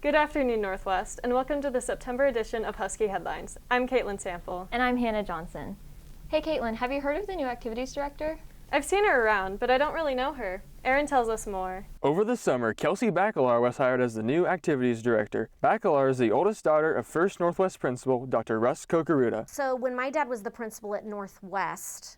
Good afternoon, Northwest, and welcome to the September edition of Husky Headlines. I'm Caitlin Sample. And I'm Hannah Johnson. Hey Caitlin, have you heard of the new activities director? I've seen her around, but I don't really know her. Erin tells us more. Over the summer, Kelsey Bacalar was hired as the new activities director. Bacalar is the oldest daughter of First Northwest principal, Dr. Russ Kokaruta. So when my dad was the principal at Northwest,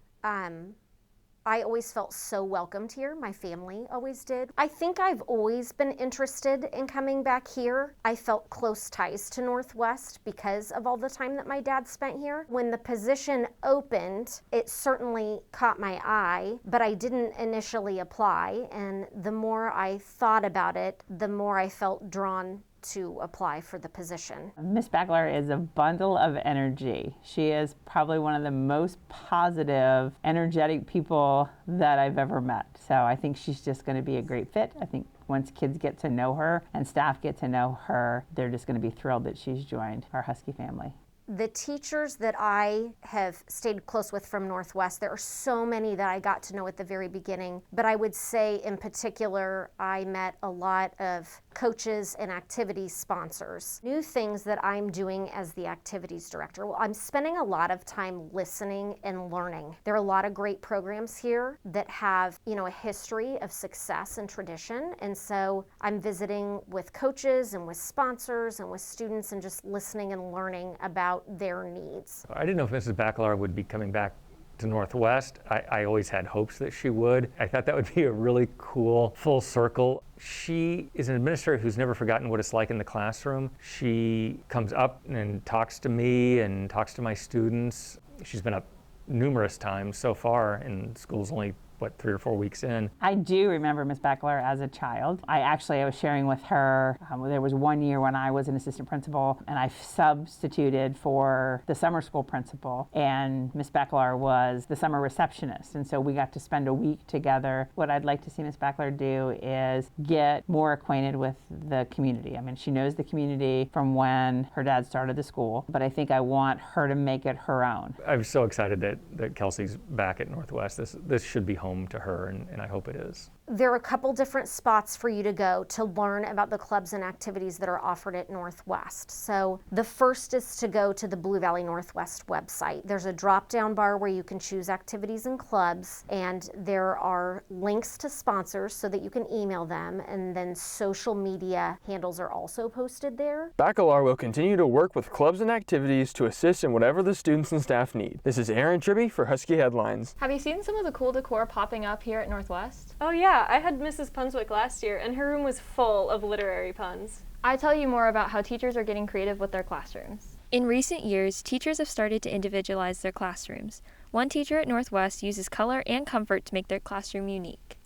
I always felt so welcomed here. My family always did. I think I've always been interested in coming back here. I felt close ties to Northwest because of all the time that my dad spent here. When the position opened, it certainly caught my eye, but I didn't initially apply. And the more I thought about it, the more I felt drawn to apply for the position. Miss Bacalar is a bundle of energy. She is probably one of the most positive, energetic people that I've ever met. So I think she's just going to be a great fit. I think once kids get to know her and staff get to know her, they're just going to be thrilled that she's joined our Husky family. The teachers that I have stayed close with from Northwest, there are so many that I got to know at the very beginning, but I would say in particular, I met a lot of coaches and activities sponsors. New things that I'm doing as the activities director. Well, I'm spending a lot of time listening and learning. There are a lot of great programs here that have, a history of success and tradition, and so I'm visiting with coaches and with sponsors and with students and just listening and learning about their needs. I didn't know if Mrs. Bacalar would be coming back to Northwest. I always had hopes that she would. I thought that would be a really cool full circle. She is an administrator who's never forgotten what it's like in the classroom. She comes up and talks to me and talks to my students. She's been up numerous times so far, and school's only 3 or 4 weeks in. I do remember Miss Bacalar as a child. I was sharing with her, there was one year when I was an assistant principal and I substituted for the summer school principal, and Miss Bacalar was the summer receptionist, and so we got to spend a week together. What I'd like to see Miss Bacalar do is get more acquainted with the community. I mean, she knows the community from when her dad started the school, but I think I want her to make it her own. I'm so excited that Kelsey's back at Northwest. This should be home to her, and I hope it is. There are a couple different spots for you to go to learn about the clubs and activities that are offered at Northwest. So the first is to go to the Blue Valley Northwest website. There's a drop-down bar where you can choose activities and clubs, and there are links to sponsors so that you can email them, and then social media handles are also posted there. Bacalar will continue to work with clubs and activities to assist in whatever the students and staff need. This is Aaron Tribby for Husky Headlines. Have you seen some of the cool decor popping up here at Northwest? Oh yeah, I had Mrs. Punswick last year, and her room was full of literary puns. I tell you more about how teachers are getting creative with their classrooms. In recent years, teachers have started to individualize their classrooms. One teacher at Northwest uses color and comfort to make their classroom unique.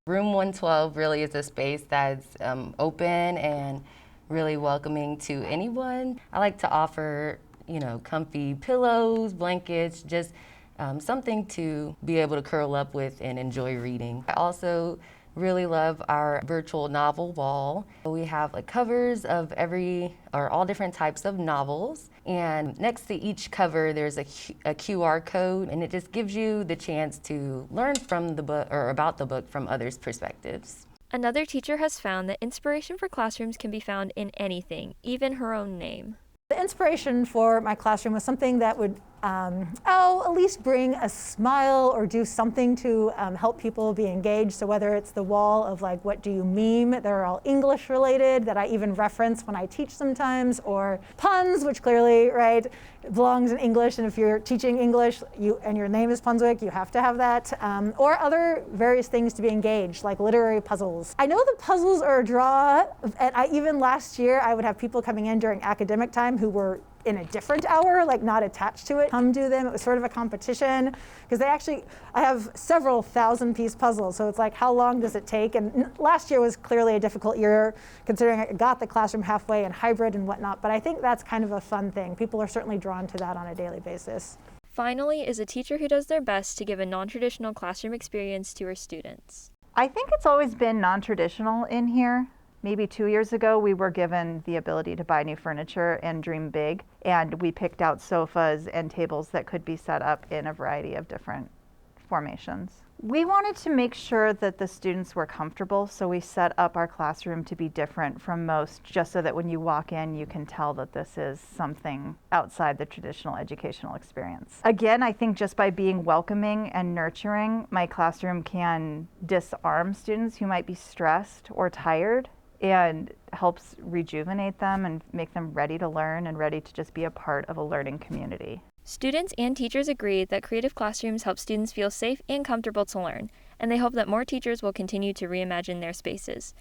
Room 112 really is a space that's open and really welcoming to anyone. I like to offer, comfy pillows, blankets, just something to be able to curl up with and enjoy reading. I also really love our virtual novel wall. We have covers of all different types of novels, and next to each cover there's a QR code, and it just gives you the chance to learn from the book or about the book from others' perspectives. Another teacher has found that inspiration for classrooms can be found in anything, even her own name. The inspiration for my classroom was something that would at least bring a smile or do something to help people be engaged. So whether it's the wall of what do you meme, they're all English related that I even reference when I teach sometimes, or puns, which clearly, belongs in English, and if you're teaching English and your name is Punswick, you have to have that, or other various things to be engaged, like literary puzzles. I know the puzzles are a draw, and even last year I would have people coming in during academic time who were in a different hour, not attached to it, come do them. It was sort of a competition, because I have several 1,000-piece puzzles, so it's how long does it take? And last year was clearly a difficult year, considering I got the classroom halfway and hybrid and whatnot, but I think that's kind of a fun thing. People are certainly drawn to that on a daily basis. Finally is a teacher who does their best to give a non-traditional classroom experience to her students. I think it's always been non-traditional in here. Maybe 2 years ago, we were given the ability to buy new furniture and dream big, and we picked out sofas and tables that could be set up in a variety of different formations. We wanted to make sure that the students were comfortable, so we set up our classroom to be different from most, just so that when you walk in, you can tell that this is something outside the traditional educational experience. Again, I think just by being welcoming and nurturing, my classroom can disarm students who might be stressed or tired, and helps rejuvenate them and make them ready to learn and ready to just be a part of a learning community. Students and teachers agree that creative classrooms help students feel safe and comfortable to learn, and they hope that more teachers will continue to reimagine their spaces.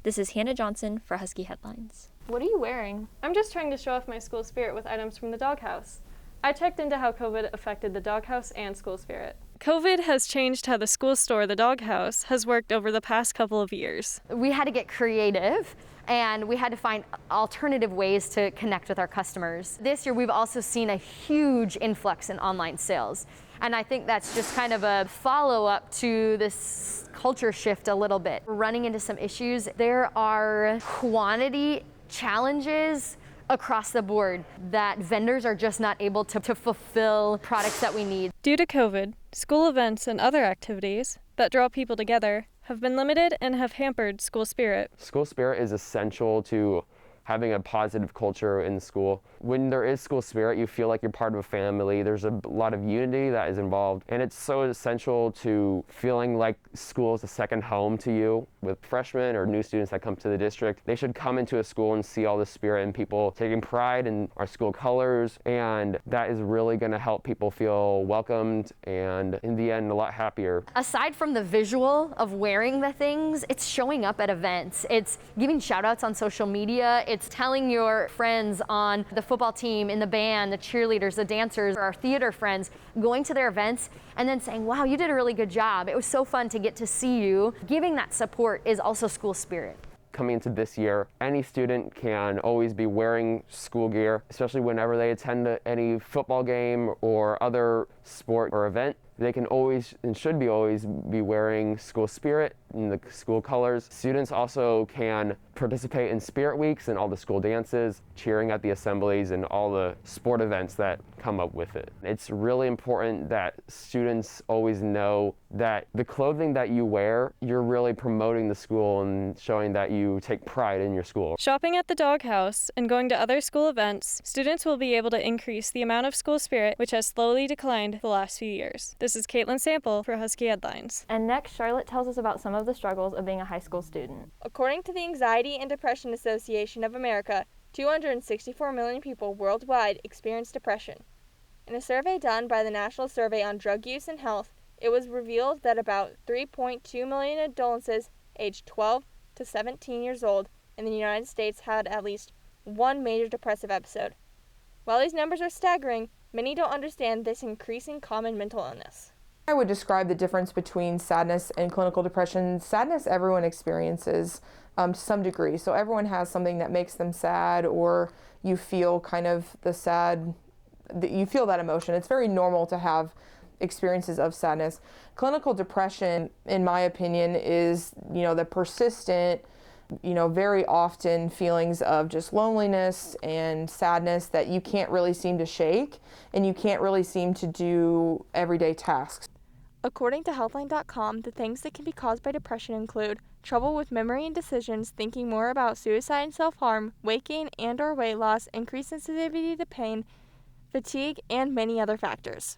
This is Hannah Johnson for Husky Headlines. What are you wearing? I'm just trying to show off my school spirit with items from the doghouse. I checked into how COVID affected the doghouse and school spirit. COVID has changed how the school store, the doghouse, has worked over the past couple of years. We had to get creative and we had to find alternative ways to connect with our customers. This year we've also seen a huge influx in online sales. And I think that's just kind of a follow-up to this culture shift a little bit. We're running into some issues. There are quantity challenges across the board that vendors are just not able to fulfill products that we need. Due to COVID, school events and other activities that draw people together have been limited and have hampered school spirit. School spirit is essential to having a positive culture in school. When there is school spirit, you feel like you're part of a family. There's a lot of unity that is involved, and it's so essential to feeling like school is a second home to you. With freshmen or new students that come to the district, they should come into a school and see all the spirit and people taking pride in our school colors, and that is really going to help people feel welcomed and, in the end, a lot happier. Aside from the visual of wearing the things, it's showing up at events. It's giving shout outs on social media. It's telling your friends on the football team, in the band, the cheerleaders, the dancers, our theater friends, going to their events and then saying, wow, you did a really good job. It was so fun to get to see you. Giving that support is also school spirit. Coming into this year, any student can always be wearing school gear, especially whenever they attend any football game or other sport or event. They can always and should be always be wearing school spirit and the school colors. Students also can participate in spirit weeks and all the school dances, cheering at the assemblies and all the sport events that come up with it. It's really important that students always know that the clothing that you wear, you're really promoting the school and showing that you take pride in your school. Shopping at the doghouse and going to other school events, students will be able to increase the amount of school spirit, which has slowly declined the last few years. This is Caitlin Sample for Husky Headlines. And next, Charlotte tells us about some of the struggles of being a high school student. According to the Anxiety and Depression Association of America, 264 million people worldwide experience depression. In a survey done by the National Survey on Drug Use and Health, it was revealed that about 3.2 million adolescents aged 12 to 17 years old in the United States had at least one major depressive episode. While these numbers are staggering, many don't understand this increasing common mental illness. I would describe the difference between sadness and clinical depression. Sadness everyone experiences to some degree. So everyone has something that makes them sad, or you feel kind of you feel that emotion. It's very normal to have experiences of sadness. Clinical depression, in my opinion, is, the persistent, very often feelings of just loneliness and sadness that you can't really seem to shake, and you can't really seem to do everyday tasks. According to Healthline.com, the things that can be caused by depression include trouble with memory and decisions, thinking more about suicide and self-harm, weight gain and/or weight loss, increased sensitivity to pain, fatigue, and many other factors.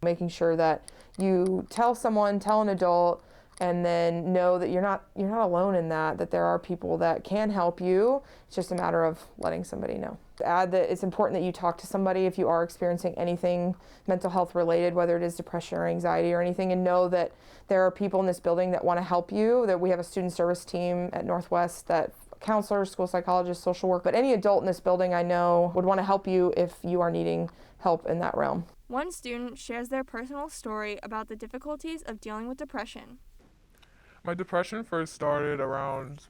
Making sure that you tell an adult, and then know that you're not alone in that there are people that can help you. It's just a matter of letting somebody know. Add that it's important that you talk to somebody if you are experiencing anything mental health related, whether it is depression or anxiety or anything, and know that there are people in this building that want to help you, that we have a student service team at Northwest, that counselors, school psychologists, social work, but any adult in this building I know would want to help you if you are needing help in that realm. One student shares their personal story about the difficulties of dealing with depression. My depression first started around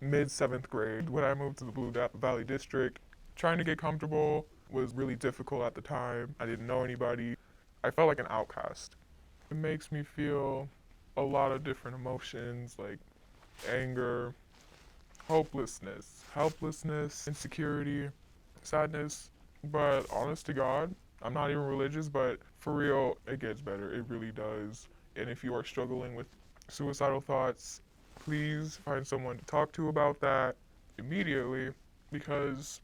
mid-7th grade when I moved to the Blue Valley District. Trying to get comfortable was really difficult at the time. I didn't know anybody. I felt like an outcast. It makes me feel a lot of different emotions like anger, hopelessness, helplessness, insecurity, sadness. But honest to God, I'm not even religious, but for real, it gets better. It really does. And if you are struggling with suicidal thoughts, please find someone to talk to about that immediately, because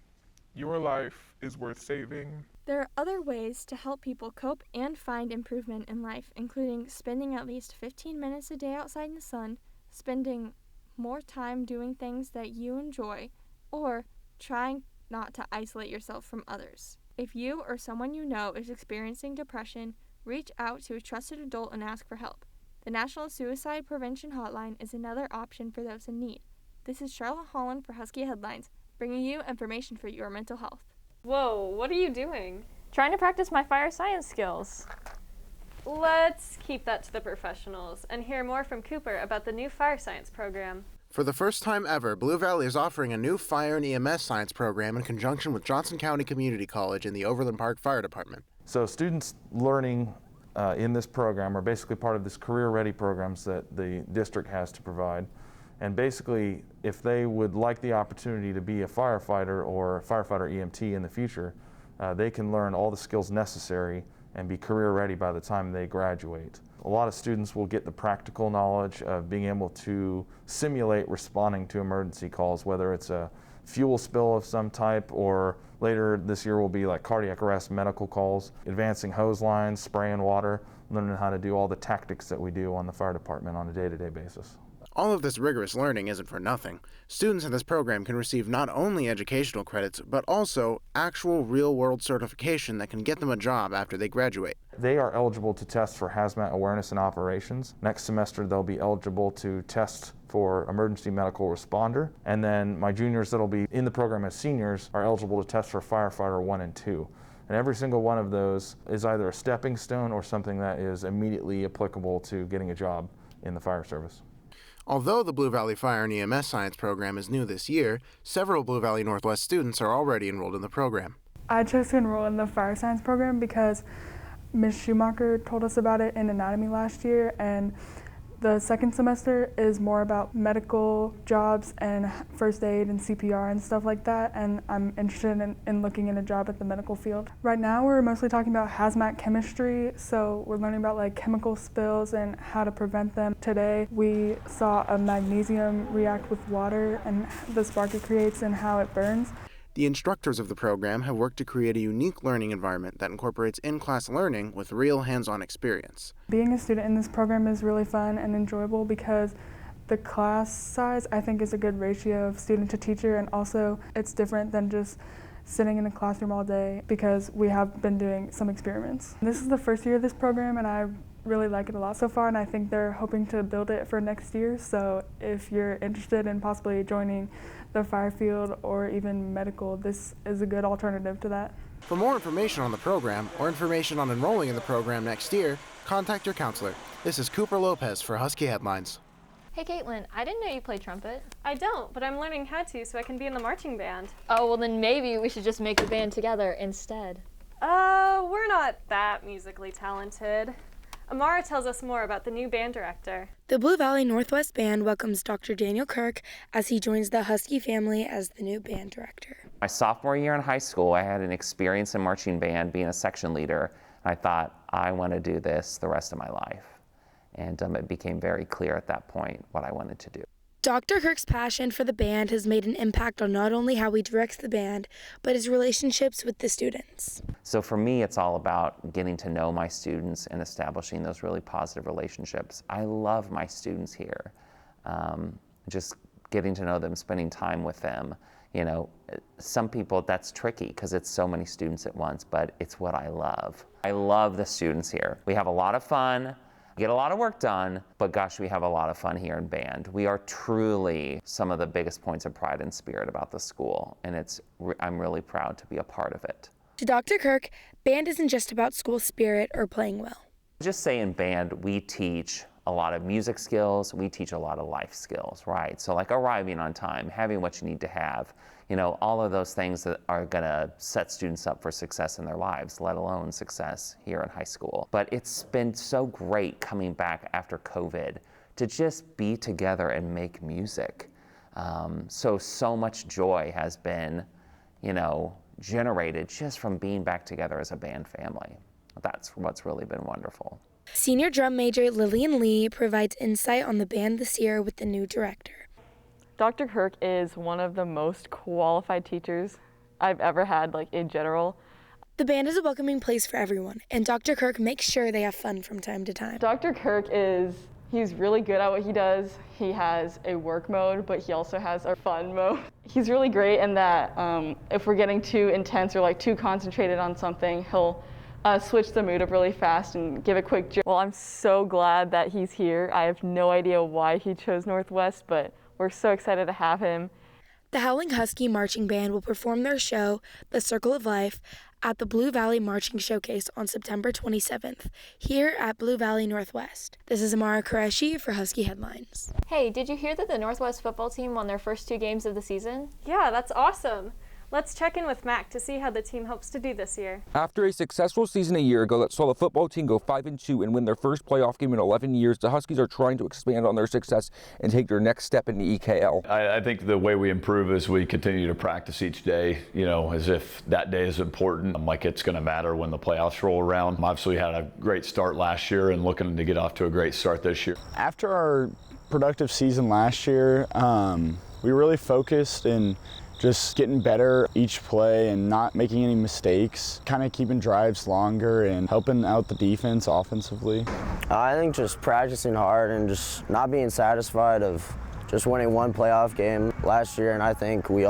your life is worth saving. There are other ways to help people cope and find improvement in life, including spending at least 15 minutes a day outside in the sun, spending more time doing things that you enjoy, or trying not to isolate yourself from others. If you or someone you know is experiencing depression, reach out to a trusted adult and ask for help. The National Suicide Prevention Hotline is another option for those in need. This is Charlotte Holland for Husky Headlines, bringing you information for your mental health. Whoa, what are you doing? Trying to practice my fire science skills. Let's keep that to the professionals and hear more from Cooper about the new fire science program. For the first time ever, Blue Valley is offering a new fire and EMS science program in conjunction with Johnson County Community College and the Overland Park Fire Department. So students learning in this program are basically part of this career-ready programs that the district has to provide. And basically, if they would like the opportunity to be a firefighter or firefighter EMT in the future, they can learn all the skills necessary and be career-ready by the time they graduate. A lot of students will get the practical knowledge of being able to simulate responding to emergency calls, whether it's a fuel spill of some type, or later this year will be like cardiac arrest medical calls, advancing hose lines, spraying water, learning how to do all the tactics that we do on the fire department on a day-to-day basis. All of this rigorous learning isn't for nothing. Students in this program can receive not only educational credits, but also actual real-world certification that can get them a job after they graduate. They are eligible to test for hazmat awareness and operations. Next semester they'll be eligible to test for emergency medical responder. And then my juniors that'll be in the program as seniors are eligible to test for firefighter 1 and 2. And every single one of those is either a stepping stone or something that is immediately applicable to getting a job in the fire service. Although the Blue Valley Fire and EMS Science program is new this year, several Blue Valley Northwest students are already enrolled in the program. I chose to enroll in the fire science program because Ms. Schumacher told us about it in anatomy last year, and the second semester is more about medical jobs and first aid and CPR and stuff like that, and I'm interested in looking in a job at the medical field. Right now we're mostly talking about hazmat chemistry, so we're learning about like chemical spills and how to prevent them. Today we saw a magnesium react with water and the spark it creates and how it burns. The instructors of the program have worked to create a unique learning environment that incorporates in-class learning with real hands-on experience. Being a student in this program is really fun and enjoyable because the class size, I think, is a good ratio of student to teacher, and also it's different than just sitting in a classroom all day because we have been doing some experiments. This is the first year of this program and I really like it a lot so far, and I think they're hoping to build it for next year. So if you're interested in possibly joining the fire field or even medical, this is a good alternative to that. For more information on the program or information on enrolling in the program next year, contact your counselor. This is Cooper Lopez for Husky Headlines. Hey Caitlin, I didn't know you played trumpet. I don't, but I'm learning how to so I can be in the marching band. Oh, well then maybe we should just make a band together instead. We're not that musically talented. Amara tells us more about the new band director. The Blue Valley Northwest Band welcomes Dr. Daniel Kirk as he joins the Husky family as the new band director. My sophomore year in high school, I had an experience in marching band being a section leader. I thought, I want to do this the rest of my life. And it became very clear at that point what I wanted to do. Dr. Kirk's passion for the band has made an impact on not only how he directs the band, but his relationships with the students. So for me, it's all about getting to know my students and establishing those really positive relationships. I love my students here. Just getting to know them, spending time with them. You know, some people, that's tricky because it's so many students at once, but it's what I love. I love the students here. We have a lot of fun. Get a lot of work done, but gosh, we have a lot of fun here in band. We are truly some of the biggest points of pride and spirit about the school, and I'm really proud to be a part of it. To Dr. Kirk, band isn't just about school spirit or playing well. Just say in band, we teach a lot of music skills, we teach a lot of life skills, right? So like arriving on time, having what you need to have, you know, all of those things that are gonna set students up for success in their lives, let alone success here in high school. But it's been so great coming back after COVID to just be together and make music. So much joy has been, you know, generated just from being back together as a band family. That's what's really been wonderful. Senior drum major Lillian Lee provides insight on the band this year with the new director. Dr. Kirk is one of the most qualified teachers I've ever had, in general. The band is a welcoming place for everyone, and Dr. Kirk makes sure they have fun from time to time. Dr. Kirk he's really good at what he does. He has a work mode, but he also has a fun mode. He's really great in that if we're getting too intense or too concentrated on something, he'll switch the mood up really fast and give a quick joke. Well, I'm so glad that he's here. I have no idea why he chose Northwest, but we're so excited to have him. The Howling Husky Marching Band will perform their show, The Circle of Life, at the Blue Valley Marching Showcase on September 27th, here at Blue Valley Northwest. This is Amara Qureshi for Husky Headlines. Hey, did you hear that the Northwest football team won their first 2 games of the season? Yeah, that's awesome. Let's check in with Mac to see how the team hopes to do this year. After a successful season a year ago that saw the football team go 5-2 and win their first playoff game in 11 years, the Huskies are trying to expand on their success and take their next step in the EKL. I think the way we improve is we continue to practice each day, as if that day is important, like it's going to matter when the playoffs roll around. Obviously, we had a great start last year and looking to get off to a great start this year. After our productive season last year, we really focused in just getting better each play and not making any mistakes, kind of keeping drives longer and helping out the defense offensively. I think just practicing hard and just not being satisfied of just winning one playoff game last year, and I think we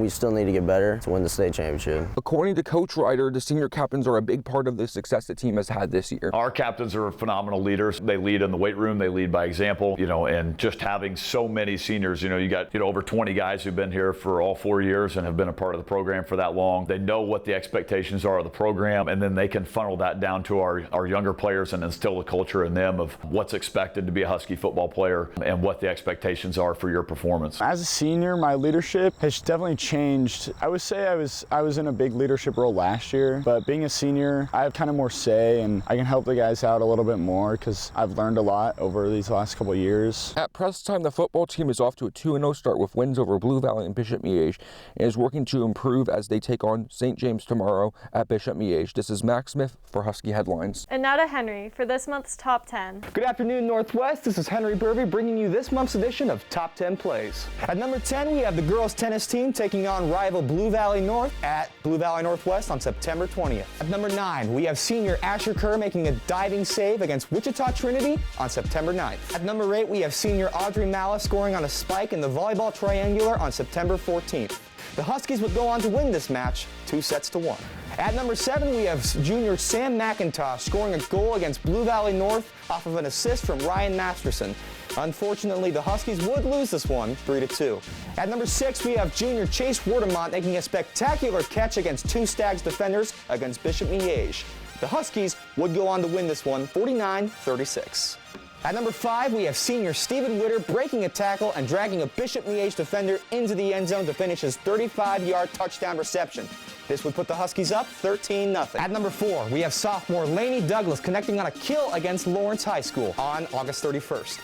still need to get better to win the state championship. According to Coach Ryder, the senior captains are a big part of the success the team has had this year. Our captains are phenomenal leaders. They lead in the weight room, they lead by example, and just having so many seniors, you got over 20 guys who've been here for all 4 years and have been a part of the program for that long. They know what the expectations are of the program, and then they can funnel that down to our younger players and instill the culture in them of what's expected to be a Husky football player and what the expectations are for your performance. As a senior, my leadership has definitely changed. I would say I was in a big leadership role last year, but being a senior, I have kind of more say and I can help the guys out a little bit more because I've learned a lot over these last couple of years. At press time, the football team is off to a 2-0 start with wins over Blue Valley and Bishop Miege and is working to improve as they take on St. James tomorrow at Bishop Miege. This is Max Smith for Husky Headlines. And now to Henry for this month's Top 10. Good afternoon, Northwest. This is Henry Burby bringing you this month's edition of Top 10 Plays. At number 10, we have the girls tennis team taking on rival Blue Valley North at Blue Valley Northwest on September 20th. At number 9, we have senior Asher Kerr making a diving save against Wichita Trinity on September 9th. At number 8, we have senior Audrey Malice scoring on a spike in the volleyball triangular on September 14th. The Huskies would go on to win this match 2-1. At number 7, we have junior Sam McIntosh scoring a goal against Blue Valley North off of an assist from Ryan Masterson. Unfortunately, the Huskies would lose this one 3-2. At number 6, we have junior Chase Wardemont making a spectacular catch against two Stags defenders against Bishop Miege. The Huskies would go on to win this one 49-36. At number 5, we have senior Stephen Witter breaking a tackle and dragging a Bishop Miege defender into the end zone to finish his 35-yard touchdown reception. This would put the Huskies up 13-0. At number 4, we have sophomore Laney Douglas connecting on a kill against Lawrence High School on August 31st.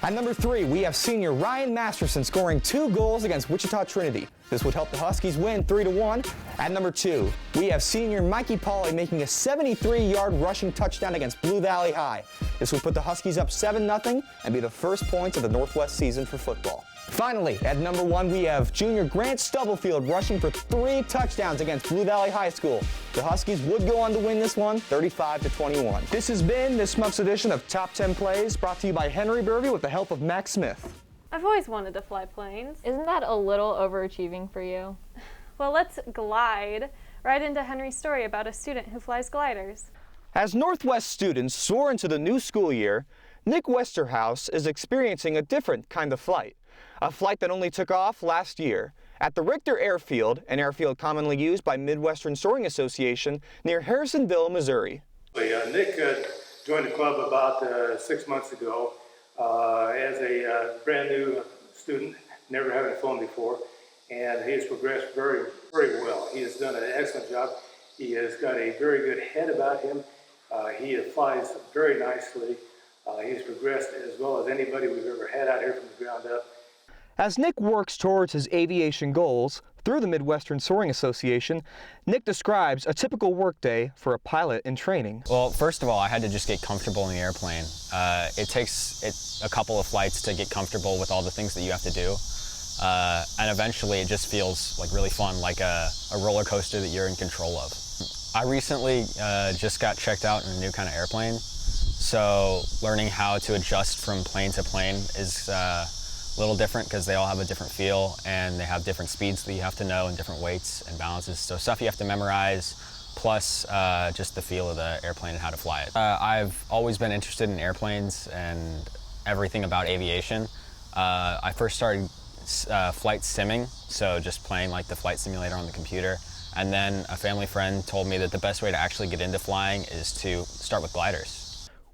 At number 3, we have senior Ryan Masterson scoring 2 goals against Wichita Trinity. This would help the Huskies win 3-1. At number 2, we have senior Mikey Pauly making a 73-yard rushing touchdown against Blue Valley High. This would put the Huskies up 7-0 and be the first points of the Northwest season for football. Finally, at number 1, we have junior Grant Stubblefield rushing for 3 touchdowns against Blue Valley High School. The Huskies would go on to win this one 35-21. This has been this month's edition of Top 10 Plays, brought to you by Henry Burby with the help of Max Smith. I've always wanted to fly planes. Isn't that a little overachieving for you? Well, let's glide right into Henry's story about a student who flies gliders. As Northwest students soar into the new school year, Nick Westerhouse is experiencing a different kind of flight. A flight that only took off last year at the Richter Airfield, an airfield commonly used by Midwestern Soaring Association near Harrisonville, Missouri. Nick joined the club about 6 months ago as a brand new student, never having flown before, and he has progressed very, very well. He has done an excellent job. He has got a very good head about him. He flies very nicely. He's progressed as well as anybody we've ever had out here from the ground up. As Nick works towards his aviation goals, through the Midwestern Soaring Association, Nick describes a typical workday for a pilot in training. Well, first of all, I had to just get comfortable in the airplane. It takes a couple of flights to get comfortable with all the things that you have to do. And eventually it just feels like really fun, like a roller coaster that you're in control of. I recently just got checked out in a new kind of airplane, so learning how to adjust from plane to plane is a little different because they all have a different feel and they have different speeds that you have to know and different weights and balances. So stuff you have to memorize, plus just the feel of the airplane and how to fly it. I've always been interested in airplanes and everything about aviation. I first started flight simming, so just playing like the flight simulator on the computer. And then a family friend told me that the best way to actually get into flying is to start with gliders.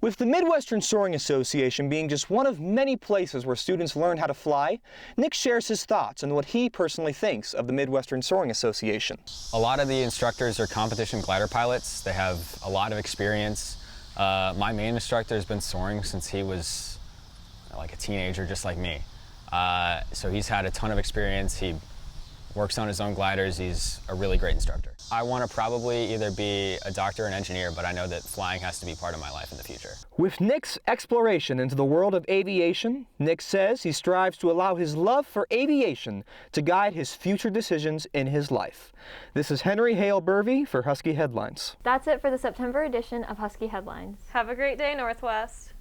With the Midwestern Soaring Association being just one of many places where students learn how to fly, Nick shares his thoughts on what he personally thinks of the Midwestern Soaring Association. A lot of the instructors are competition glider pilots. They have a lot of experience. My main instructor has been soaring since he was like a teenager, just like me. So he's had a ton of experience. He works on his own gliders. He's a really great instructor. I want to probably either be a doctor or an engineer, but I know that flying has to be part of my life in the future. With Nick's exploration into the world of aviation, Nick says he strives to allow his love for aviation to guide his future decisions in his life. This is Henry Hale-Burvey for Husky Headlines. That's it for the September edition of Husky Headlines. Have a great day, Northwest.